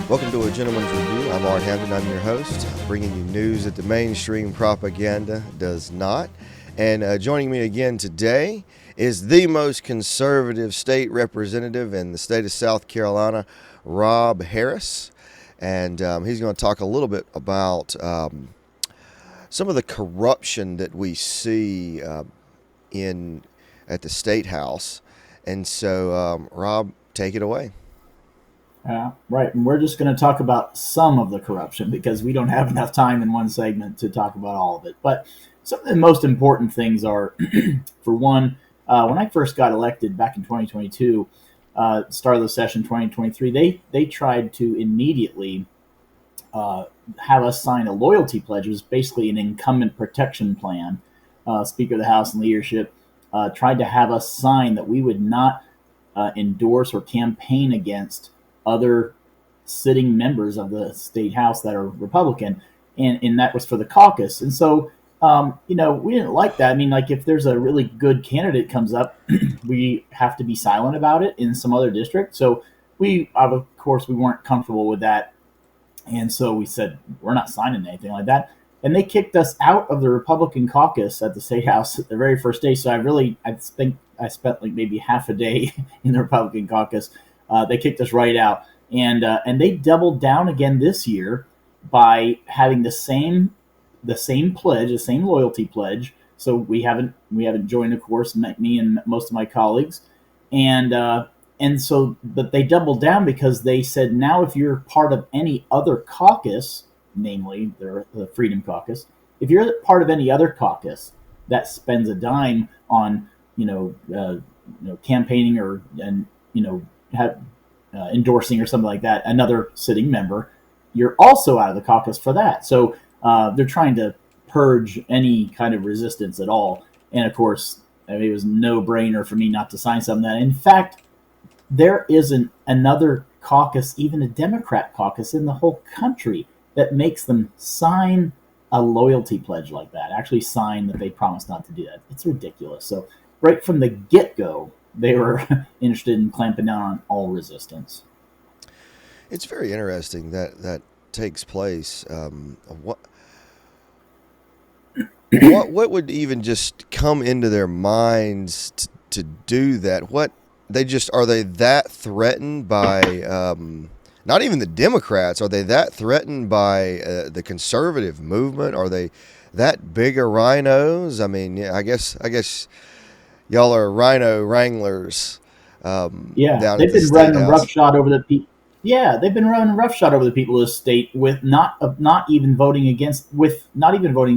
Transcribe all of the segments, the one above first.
Welcome to A Gentleman's Review. I'm Art Hampton. I'm your host, bringing you news that the mainstream propaganda does not. And joining me again today is the most conservative state representative in the state of South Carolina, Rob Harris. And he's going to talk a little bit about some of the corruption that we see at the State House. And so, Rob, take it away. Right, and we're just going to talk about some of the corruption because we don't have enough time in one segment to talk about all of it. But some of the most important things are, for one, when I first got elected back in 2022, start of the session 2023, they tried to immediately have us sign a loyalty pledge. It was basically an incumbent protection plan. Speaker of the House and leadership tried to have us sign that we would not endorse or campaign against other sitting members of the state house that are Republican, and that was for the caucus. And so, we didn't like that. I mean, like if there's a really good candidate comes up, we have to be silent about it in some other district. So of course, we weren't comfortable with that. And so we said, we're not signing anything like that. And they kicked us out of the Republican caucus at the state house the very first day. So I spent like maybe half a day in the Republican caucus. They kicked us right out, and they doubled down again this year by having the same pledge, the same loyalty pledge. So we haven't joined, of course, me and most of my colleagues, and so but they doubled down because they said now if you're part of any other caucus, namely the Freedom Caucus, if you're part of any other caucus that spends a dime on campaigning or endorsing or something like that, another sitting member, you're also out of the caucus for that. So they're trying to purge any kind of resistance at all. And of course, it was no brainer for me not to sign something that. In fact, there isn't another caucus, even a Democrat caucus in the whole country, that makes them sign a loyalty pledge like that. Actually sign that they promised not to do that. It's ridiculous. So right from the get-go, they were interested in clamping down on all resistance. It's very interesting that takes place. What would even just come into their minds to do that? What are they that threatened by? Not even the Democrats. Are they that threatened by the conservative movement? Are they that big of rhinos? I mean, yeah, I guess. Y'all are rhino wranglers. They've been running roughshod over the people. Yeah, they've been running roughshod over the people of the state with not even voting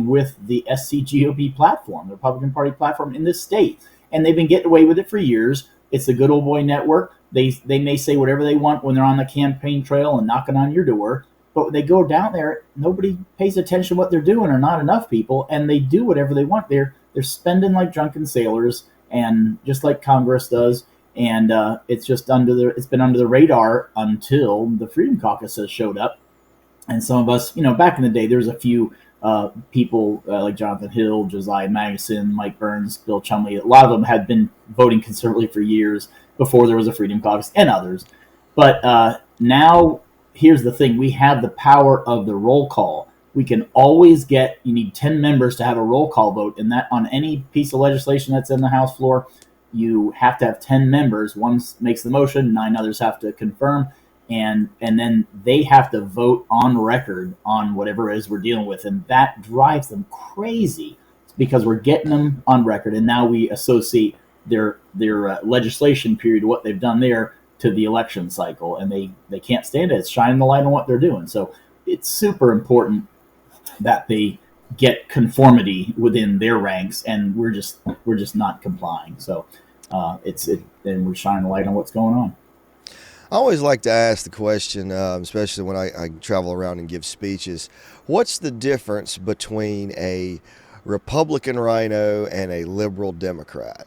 with the SCGOP platform, the Republican Party platform in this state, and they've been getting away with it for years. It's the good old boy network. They may say whatever they want when they're on the campaign trail and knocking on your door, but when they go down there, nobody pays attention to what they're doing, or not enough people, and they do whatever they want. They're spending like drunken sailors. And just like Congress does, and it's been under the radar until the Freedom Caucus has showed up. And some of us, back in the day, there was a few people like Jonathan Hill, Josiah Magnuson, Mike Burns, Bill Chumley. A lot of them had been voting conservatively for years before there was a Freedom Caucus, and others. But now, here's the thing: we have the power of the roll call. We can always you need 10 members to have a roll call vote, and that on any piece of legislation that's in the House floor, you have to have 10 members. One makes the motion, 9 others have to confirm, and then they have to vote on record on whatever it is we're dealing with, and that drives them crazy because we're getting them on record, and now we associate their legislation period, what they've done there, to the election cycle, and they can't stand it. It's shining the light on what they're doing. So it's super important that they get conformity within their ranks, and we're just not complying. So and we're shining the light on what's going on. I always like to ask the question, especially when I travel around and give speeches, what's the difference between a Republican rhino and a liberal Democrat?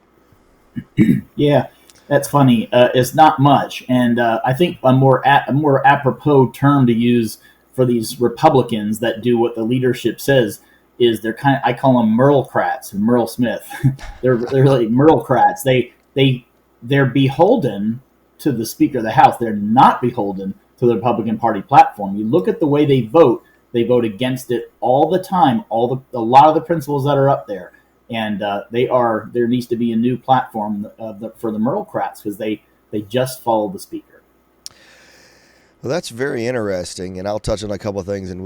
Yeah, that's funny. It's not much, and I think a more apropos term to use for these Republicans that do what the leadership says is I call them Merlecrats, Merle Smith. they're like Merlecrats. They're beholden to the Speaker of the House. They're not beholden to the Republican Party platform. You look at the way they vote against it all the time, a lot of the principles that are up there. And there needs to be a new platform for the Merlecrats, because they just follow the speaker. Well, that's very interesting, and I'll touch on a couple of things, and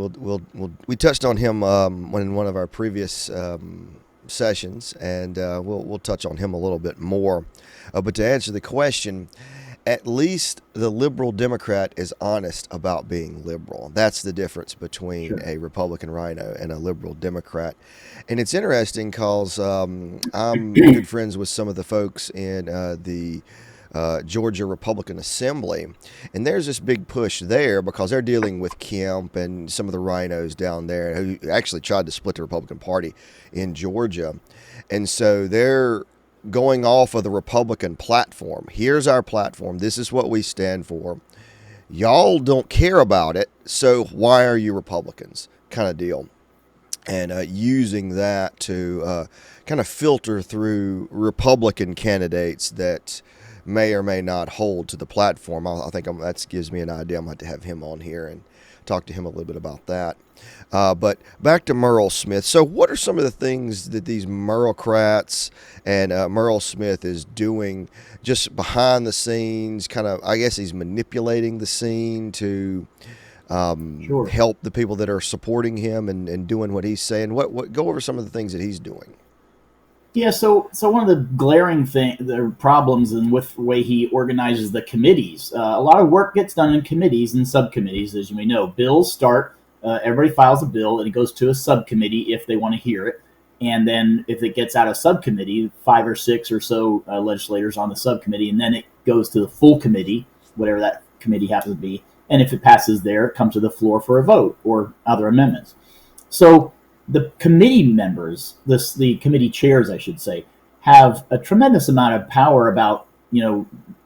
we touched on him in one of our previous sessions, and we'll touch on him a little bit more. But to answer the question, at least the liberal Democrat is honest about being liberal. That's the difference between a Republican rhino and a liberal Democrat. And it's interesting because I'm good friends with some of the folks in the Georgia Republican Assembly, and there's this big push there because they're dealing with Kemp and some of the rhinos down there who actually tried to split the Republican Party in Georgia. And so they're going off of the Republican platform. Here's our platform. This is what we stand for. Y'all don't care about it, so why are you Republicans? Kind of deal. And using that to kind of filter through Republican candidates that may or may not hold to the platform. I think that gives me an idea. I'm going to have him on here and talk to him a little bit about that. But back to Merle Smith. So what are some of the things that these Merlecrats and Merle Smith is doing just behind the scenes? Kind of, I guess he's manipulating the scene to help the people that are supporting him and doing what he's saying. What go over some of the things that he's doing. Yeah, so one of the glaring the problems with the way he organizes the committees, a lot of work gets done in committees and subcommittees, as you may know. Bills start, everybody files a bill, and it goes to a subcommittee if they want to hear it. And then if it gets out of subcommittee, 5 or 6 or so legislators on the subcommittee, and then it goes to the full committee, whatever that committee happens to be. And if it passes there, it comes to the floor for a vote or other amendments. So the committee members, the committee chairs, I should say, have a tremendous amount of power about,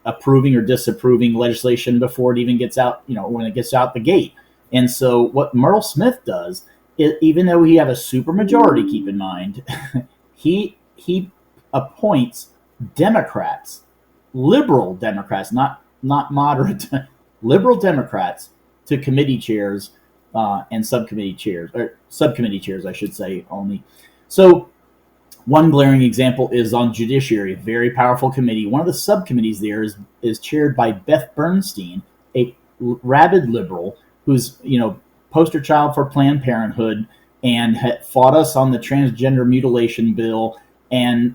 approving or disapproving legislation before it even gets out, when it gets out the gate. And so what Merle Smith does, even though he have a supermajority, keep in mind, he appoints Democrats, liberal Democrats, not moderate, liberal Democrats to committee chairs and subcommittee chairs, I should say, only. So one glaring example is on Judiciary, a very powerful committee. One of the subcommittees there is chaired by Beth Bernstein, a rabid liberal who's, poster child for Planned Parenthood and had fought us on the transgender mutilation bill. And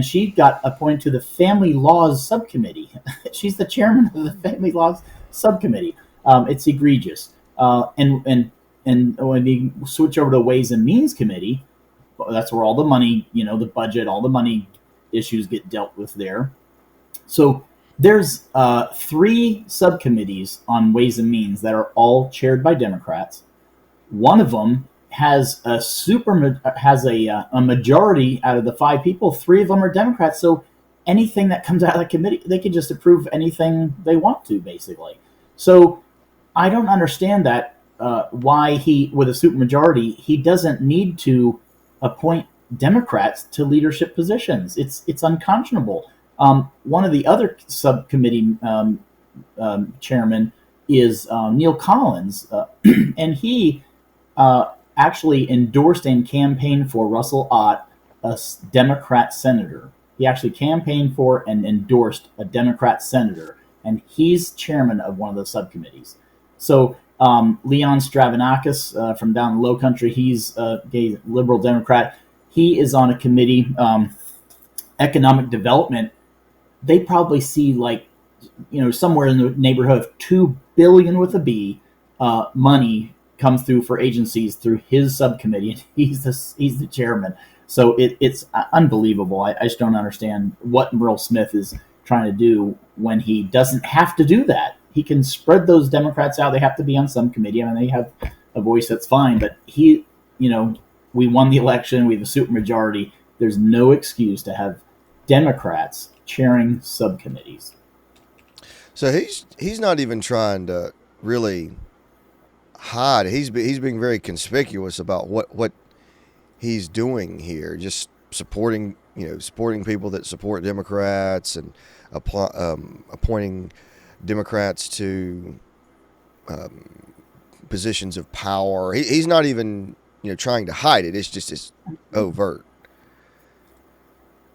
she got appointed to the Family Laws Subcommittee. She's the chairman of the Family Laws Subcommittee. It's egregious. And when we switch over to Ways and Means Committee, that's where all the money, the budget, all the money issues get dealt with there. So there's 3 subcommittees on Ways and Means that are all chaired by Democrats. One of them has a majority out of the 5 people. 3 of them are Democrats. So anything that comes out of the committee, they can just approve anything they want to, basically. So I don't understand that why he, with a supermajority, he doesn't need to appoint Democrats to leadership positions. It's unconscionable. One of the other subcommittee chairman is Neil Collins, and he actually endorsed and campaigned for Russell Ott, a Democrat senator. He actually campaigned for and endorsed a Democrat senator, and he's chairman of one of the subcommittees. So Leon Stravinakis from down the Low Country, he's a liberal Democrat. He is on a committee, economic development. They probably see somewhere in the neighborhood of $2 billion with a B money comes through for agencies through his subcommittee. He's the chairman. So it's unbelievable. I just don't understand what Merle Smith is trying to do when he doesn't have to do that. He can spread those Democrats out. They have to be on some committee. I mean, they have a voice, that's fine. But we won the election. We have a supermajority. There's no excuse to have Democrats chairing subcommittees. So he's not even trying to really hide. He's being very conspicuous about what he's doing here. Just supporting people that support Democrats and appointing Democrats to positions of power. He's not even trying to hide it. It's overt.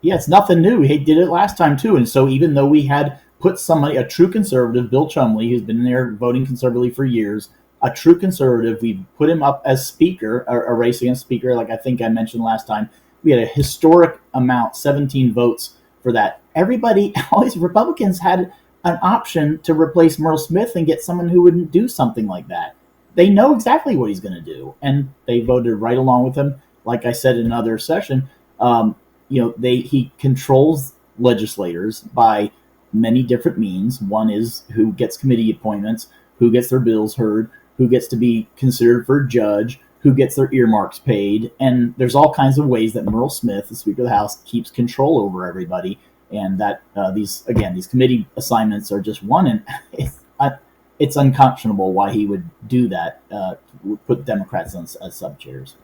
Yeah, it's nothing new. He did it last time too, and so even though we had put somebody, a true conservative, Bill Chumley, who's been there voting conservatively for years, a true conservative, we put him up as speaker, a race against speaker, like I think I mentioned last time. We had a historic amount, 17 votes for that. Everybody, all these Republicans had an option to replace Merle Smith and get someone who wouldn't do something like that. They know exactly what he's going to do, and they voted right along with him. Like I said in another session, he controls legislators by many different means. One is who gets committee appointments, who gets their bills heard, who gets to be considered for a judge, who gets their earmarks paid, and there's all kinds of ways that Merle Smith, the Speaker of the House, keeps control over everybody. And that these committee assignments are just one, and it's unconscionable why he would do that, put Democrats as sub chairs.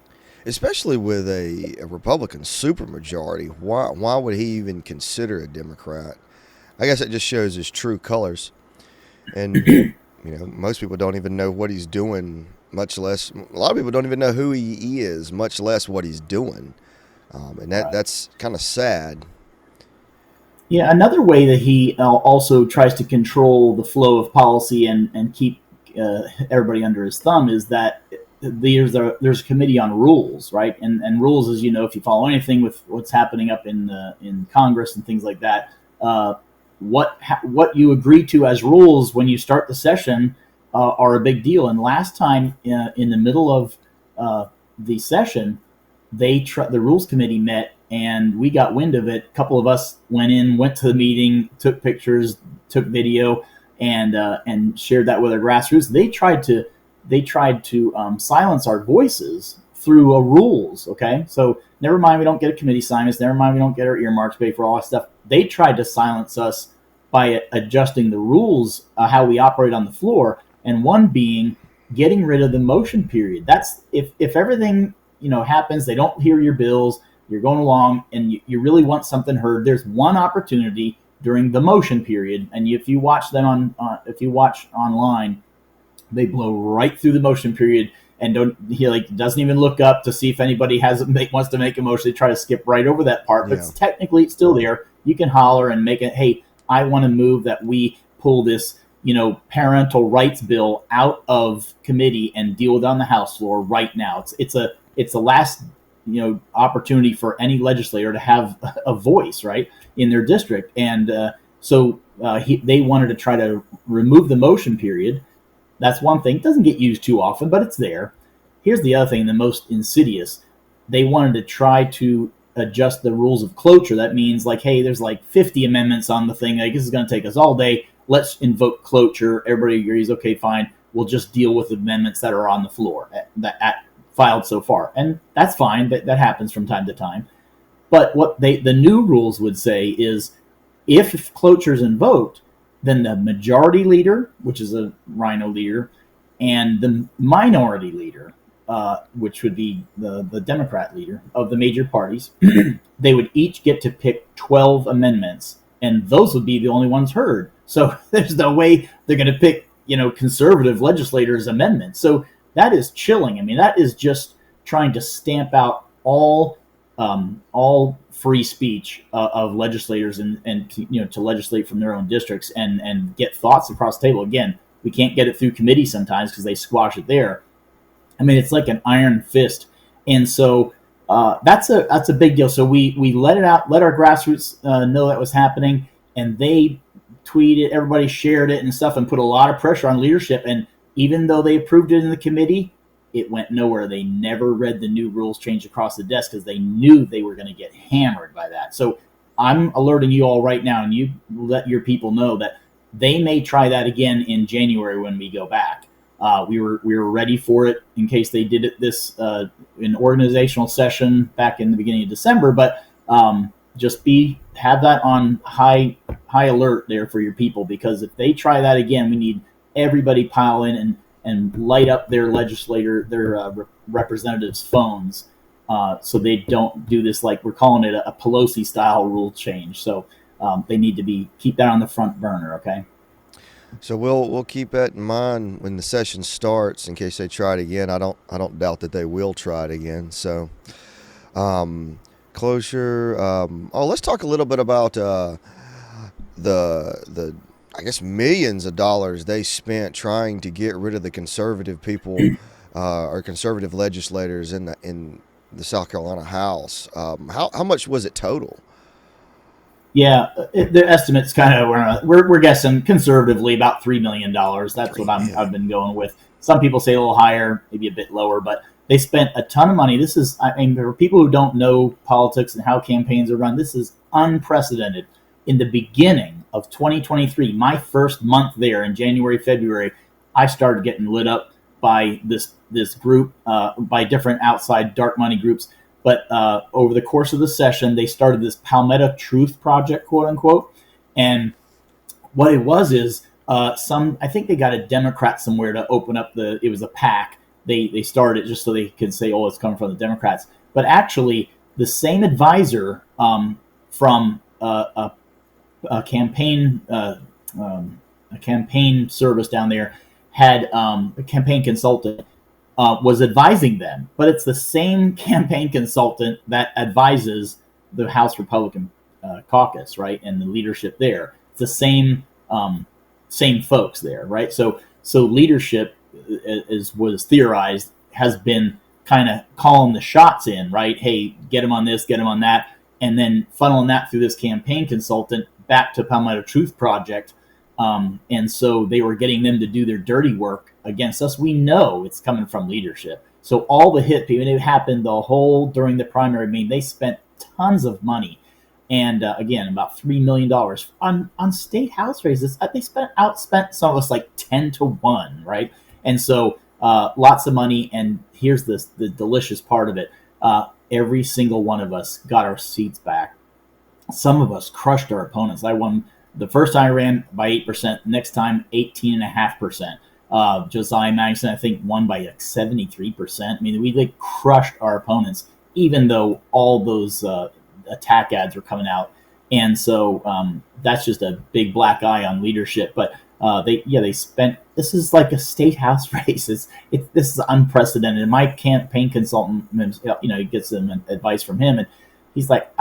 Especially with a Republican supermajority. Why would he even consider a Democrat? I guess it just shows his true colors. And, most people don't even know what he's doing, much less, a lot of people don't even know who he is, much less what he's doing. And that's kind of sad. Yeah, another way that he also tries to control the flow of policy and keep everybody under his thumb is that there's a committee on rules, right? And rules is, if you follow anything with what's happening up in Congress and things like that, what you agree to as rules when you start the session are a big deal. And last time in the middle of the session, the rules committee met, and we got wind of it. A couple of us went to the meeting, took pictures, took video, and shared that with our grassroots. They tried to silence our voices through rules. Okay, so never mind, we don't get a committee assignments. Never mind, we don't get our earmarks paid for all that stuff. They tried to silence us by adjusting the rules, how we operate on the floor, and one being getting rid of the motion period. That's if everything happens, they don't hear your bills, you're going along, and you really want something heard. There's one opportunity during the motion period, and if you watch them if you watch online, they blow right through the motion period and doesn't even look up to see if anybody wants to make a motion. They try to skip right over that part, but technically it's still there. You can holler and make it, hey, I want to move that we pull this parental rights bill out of committee and deal with it on the House floor right now. It's the last opportunity for any legislator to have a voice right in their district, and so they wanted to try to remove the motion period. That's one thing. It doesn't get used too often, but it's there. Here's the other thing, the most insidious. They wanted to try to adjust the rules of cloture. That means hey, there's 50 amendments on the thing. This is going to take us all day. Let's invoke cloture. Everybody agrees. Okay, fine. We'll just deal with amendments that are on the floor that filed so far, and that's fine. That happens from time to time. But what the new rules would say is, if cloture is invoked, then the majority leader, which is a Rhino leader, and the minority leader, which would be the Democrat leader of the major parties, they would each get to pick 12 amendments, and those would be the only ones heard. So there's no way they're going to pick, conservative legislators' amendments. So that is chilling. I mean, that is just trying to stamp out all free speech of legislators and to legislate from their own districts and get thoughts across the table. Again, we can't get it through committee sometimes because they squash it there. I mean, it's like an iron fist, and so that's a big deal. So we let it out, let our grassroots know that was happening, and they tweeted, everybody shared it and stuff, and put a lot of pressure on leadership. And even though they approved it in the committee, it went nowhere. They never read the new rules change across the desk because they knew they were going to get hammered by that. So I'm alerting you all right now, and you let your people know that they may try that again in January when we go back. We were ready for it in case they did it this in organizational session back in the beginning of December. But just have that on high alert there for your people, because if they try that again, we need everybody pile in and light up their representatives' phones so they don't do this, like we're calling it a Pelosi style rule change. So they need to keep that on the front burner. Okay. So we'll keep that in mind when the session starts in case they try it again. I don't doubt that they will try it again. So closure. Let's talk a little bit about the I guess millions of dollars they spent trying to get rid of the conservative people or conservative legislators in the South Carolina House. How much was it total? Yeah, the estimate's kind of we're guessing conservatively about $3 million. That's what I've been going with. Some people say a little higher, maybe a bit lower, but they spent a ton of money. This is, I mean, for people who don't know politics and how campaigns are run, this is unprecedented. In the beginning of 2023, my first month there in January, February, I started getting lit up by this group, by different outside dark money groups. But over the course of the session, they started this Palmetto Truth Project, quote unquote. And what it was is I think they got a Democrat somewhere to open up it was a PAC. They started it just so they could say, oh, it's coming from the Democrats. But actually, the same advisor from a campaign a campaign service down there had a campaign consultant was advising them, but it's the same campaign consultant that advises the House Republican caucus, right, and the leadership there. It's the same folks there, right? So leadership, as was theorized, has been kind of calling the shots in, right? Hey, get him on this, get him on that, and then funneling that through this campaign consultant back to Palmetto Truth Project. And so they were getting them to do their dirty work against us. We know it's coming from leadership. So all the hit people, and it happened during the primary. I mean, they spent tons of money. And again, about $3 million on state house races. They outspent some of us like 10-1, right? And so lots of money. And here's the delicious part of it. Every single one of us got our seats back. Some of us crushed our opponents. I won the first time I ran by 8%. Next time, 18.5%. Josiah Madison, I think, won by like 73%. I mean, we crushed our opponents, even though all those attack ads were coming out. And so that's just a big black eye on leadership. But they spent. This is like a state house race. This is unprecedented. And my campaign consultant, he gets some advice from him, and he's like,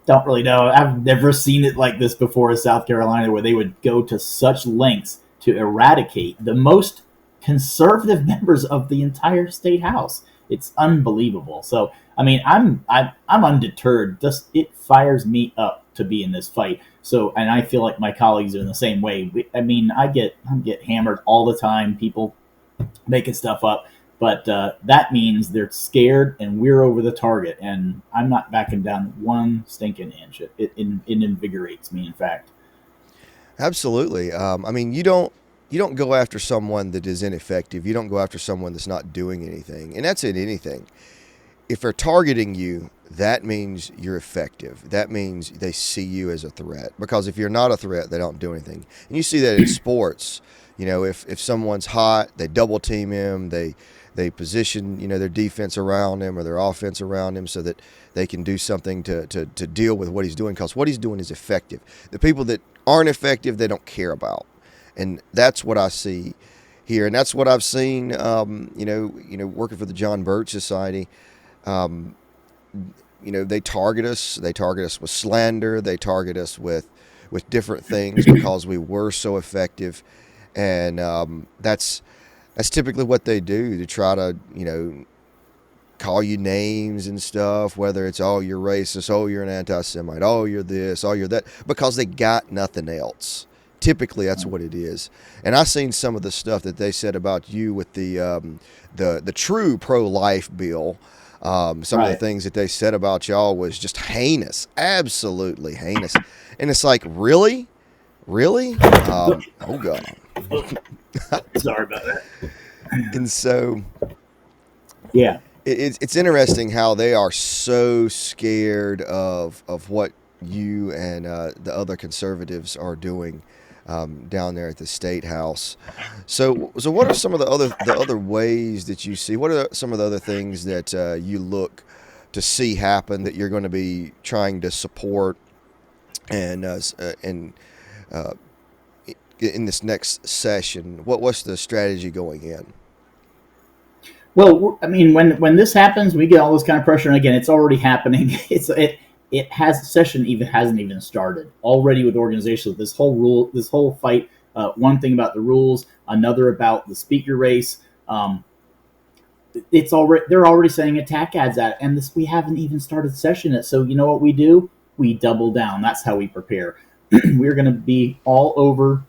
don't really know. I've never seen it like this before in South Carolina, where they would go to such lengths to eradicate the most conservative members of the entire state house. It's unbelievable. So, I mean, I'm undeterred. Just it fires me up to be in this fight. So, and I feel like my colleagues are in the same way. I mean, I get hammered all the time. People making stuff up. But that means they're scared, and we're over the target. And I'm not backing down one stinking inch. It invigorates me, in fact. Absolutely. I mean, you don't go after someone that is ineffective. You don't go after someone that's not doing anything, and that's in anything. If they're targeting you, that means you're effective. That means they see you as a threat. Because if you're not a threat, they don't do anything. And you see that in sports. If someone's hot, they double team him. They position, their defense around him or their offense around him so that they can do something to deal with what he's doing, because what he's doing is effective. The people that aren't effective, they don't care about. And that's what I see here. And that's what I've seen, working for the John Birch Society. They target us. They target us with slander. They target us with different things because we were so effective. And that's typically what they do, to try to, call you names and stuff, whether it's, oh, you're racist, oh, you're an anti-Semite, oh, you're this, oh, you're that, because they got nothing else. Typically, that's what it is. And I've seen some of the stuff that they said about you with the true pro-life bill. Some of the things that they said about y'all was just heinous, absolutely heinous. And it's like, really? Oh, God. Sorry about that. And so, yeah, it's interesting how they are so scared of what you and the other conservatives are doing down there at the State House. So what are some of the other ways that you see? What are some of the other things that you look to see happen that you're going to be trying to support and in this next session? What's the strategy going in? Well, I mean, when this happens, we get all this kind of pressure, and again, it's already happening. Session even hasn't even started already with organizations. This whole fight. One thing about the rules, another about the speaker race. They're already sending attack ads at it, and we haven't even started session yet. So you know what we do? We double down. That's how we prepare. We're going to be all over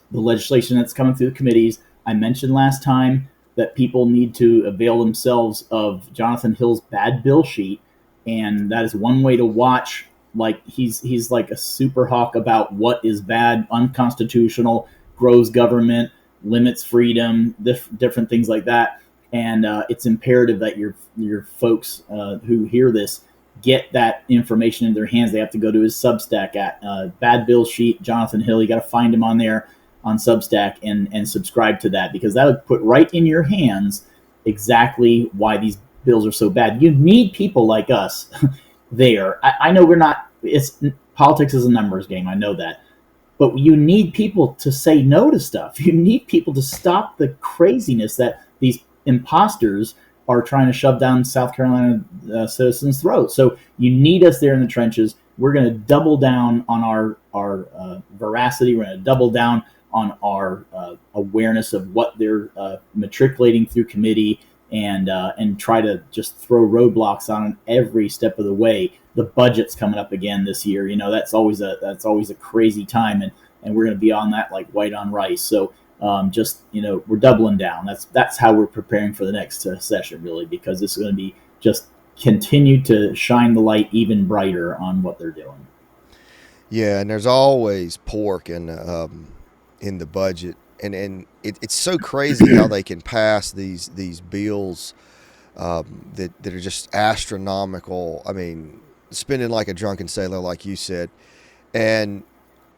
the legislation that's coming through the committees. I mentioned last time that people need to avail themselves of Jonathan Hill's bad bill sheet, and that is one way to watch. Like he's like a super hawk about what is bad, unconstitutional, grows government, limits freedom, different things like that. And it's imperative that your folks who hear this get that information in their hands. They have to go to his Substack at Bad Bill Sheet, Jonathan Hill. You got to find him on there on Substack and subscribe to that, because that would put right in your hands exactly why these bills are so bad. You need people like us there. I know we're not. Politics is a numbers game. I know that. But you need people to say no to stuff. You need people to stop the craziness that these imposters are trying to shove down South Carolina citizens' throats. So you need us there in the trenches. We're going to double down on our veracity. We're going to double down on our awareness of what they're matriculating through committee, and try to just throw roadblocks on every step of the way. The budget's coming up again this year. You know, that's always a crazy time, and we're going to be on that like white on rice. So we're doubling down. That's how we're preparing for the next session, really, because this is going to be just continue to shine the light even brighter on what they're doing. Yeah, and there's always pork in the budget, and it's so crazy how they can pass these bills that are just astronomical. I mean, spending like a drunken sailor, like you said. And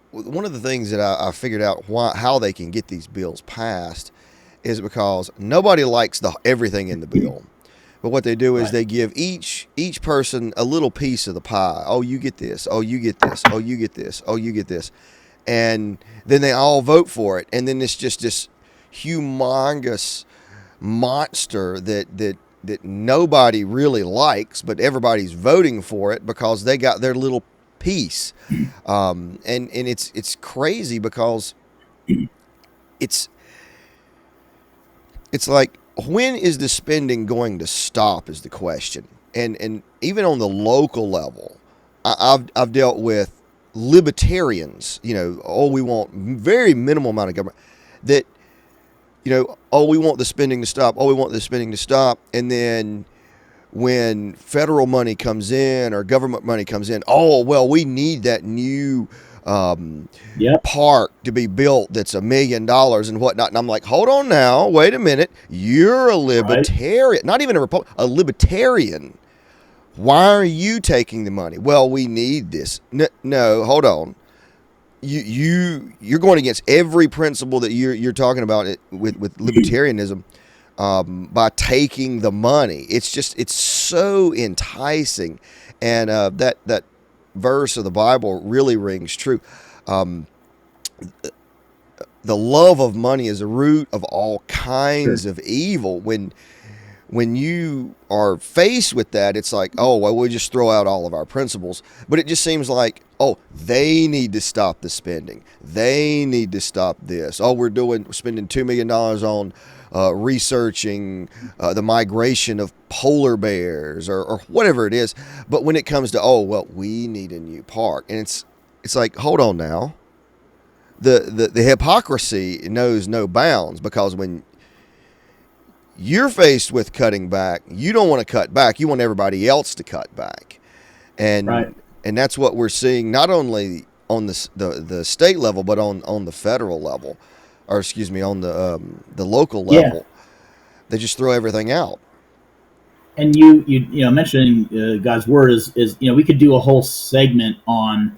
one of the things that I figured out how they can get these bills passed is because nobody likes everything in the bill. But what they do is they give each person a little piece of the pie. Oh, you get this. Oh, you get this. Oh, you get this. Oh, you get this. And then they all vote for it. And then it's just this humongous monster that nobody really likes, but everybody's voting for it because they got their little piece. And it's crazy because it's like, when is the spending going to stop is the question. And even on the local level, I've dealt with libertarians, we want very minimal amount of government, that, we want the spending to stop. Oh, we want the spending to stop. And then when federal money comes in or government money comes in, oh, well, we need that new park to be built that's $1 million and whatnot. And I'm like, hold on now, wait a minute. You're a libertarian, not even a libertarian. Why are you taking the money? Well, we need this. No, hold on. You're going against every principle that you're talking about with libertarianism by taking the money. It's so enticing, and that verse of the Bible really rings true. The love of money is the root of all kinds of evil. When you are faced with that, it's like, oh, well, we'll just throw out all of our principles. But it just seems like, oh, they need to stop the spending. They need to stop this. Oh, we're spending $2 million on researching the migration of polar bears or whatever it is. But when it comes to, oh, well, we need a new park. And it's like, hold on now. The hypocrisy knows no bounds, because when you're faced with cutting back, you don't want to cut back. You want everybody else to cut back. And that's what we're seeing, not only on the state level, but on the federal level, or excuse me, on the local level. Yeah. They just throw everything out. And you mentioning God's word is we could do a whole segment on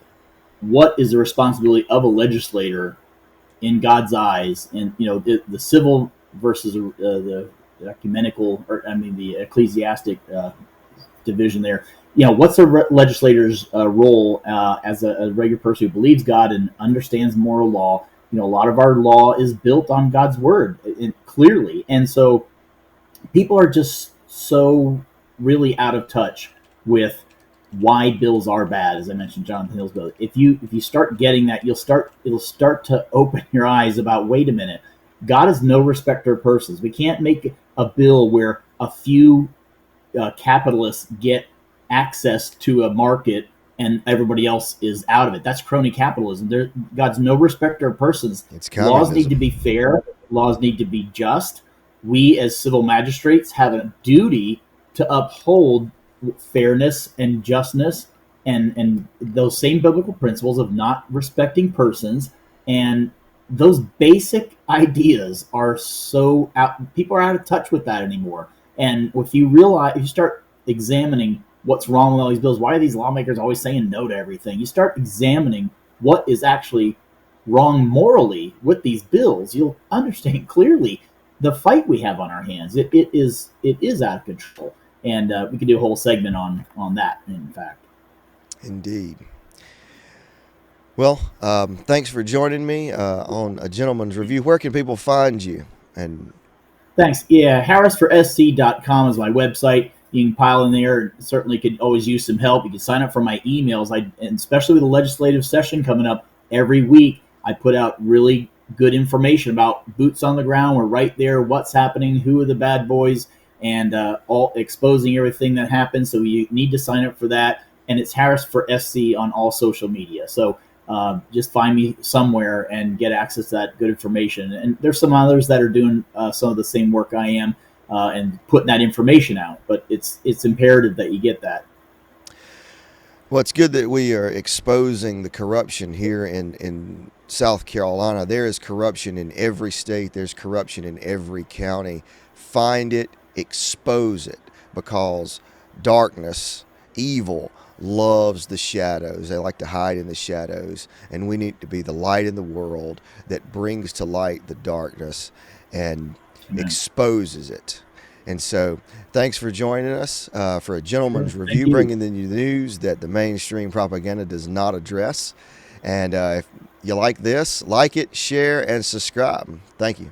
what is the responsibility of a legislator in God's eyes, and the civil versus the ecumenical, the ecclesiastic division there. What's a legislator's role as a regular person who believes God and understands moral law? You know, a lot of our law is built on God's word, clearly, and so people are just so really out of touch with why bills are bad. As I mentioned, Jonathan Hill's bill. If you start getting that, it'll start to open your eyes about, wait a minute, God is no respecter of persons. We can't make a bill where a few capitalists get access to a market and everybody else is out of it. That's crony capitalism. God's no respecter of persons. Laws need to be fair. Laws need to be just. We as civil magistrates have a duty to uphold fairness and justness and those same biblical principles of not respecting persons. And those basic ideas are so out. People are out of touch with that anymore. And if you start examining what's wrong with all these bills, why are these lawmakers always saying no to everything? You start examining what is actually wrong morally with these bills, you'll understand clearly the fight we have on our hands. It is out of control, and we could do a whole segment on that. In fact, indeed. Well, thanks for joining me on A Gentleman's Review. Where can people find you? And thanks. Yeah, HarrisForSC.com is my website. You can pile in there. Certainly could always use some help. You can sign up for my emails. And especially with the legislative session coming up every week, I put out really good information about boots on the ground. We're right there. What's happening? Who are the bad boys? And all exposing everything that happens. So you need to sign up for that. And it's Harris for SC on all social media. So just find me somewhere and get access to that good information. And there's some others that are doing some of the same work I am and putting that information out. But it's imperative that you get that. Well, it's good that we are exposing the corruption here in South Carolina. There is corruption in every state. There's corruption in every county. Find it, expose it, because darkness, evil, loves the shadows. They like to hide in the shadows, and we need to be the light in the world that brings to light the darkness and exposes it. And so thanks for joining us for A Gentleman's Review, bringing the news that the mainstream propaganda does not address. And if you like this, like it, share, and subscribe. Thank you.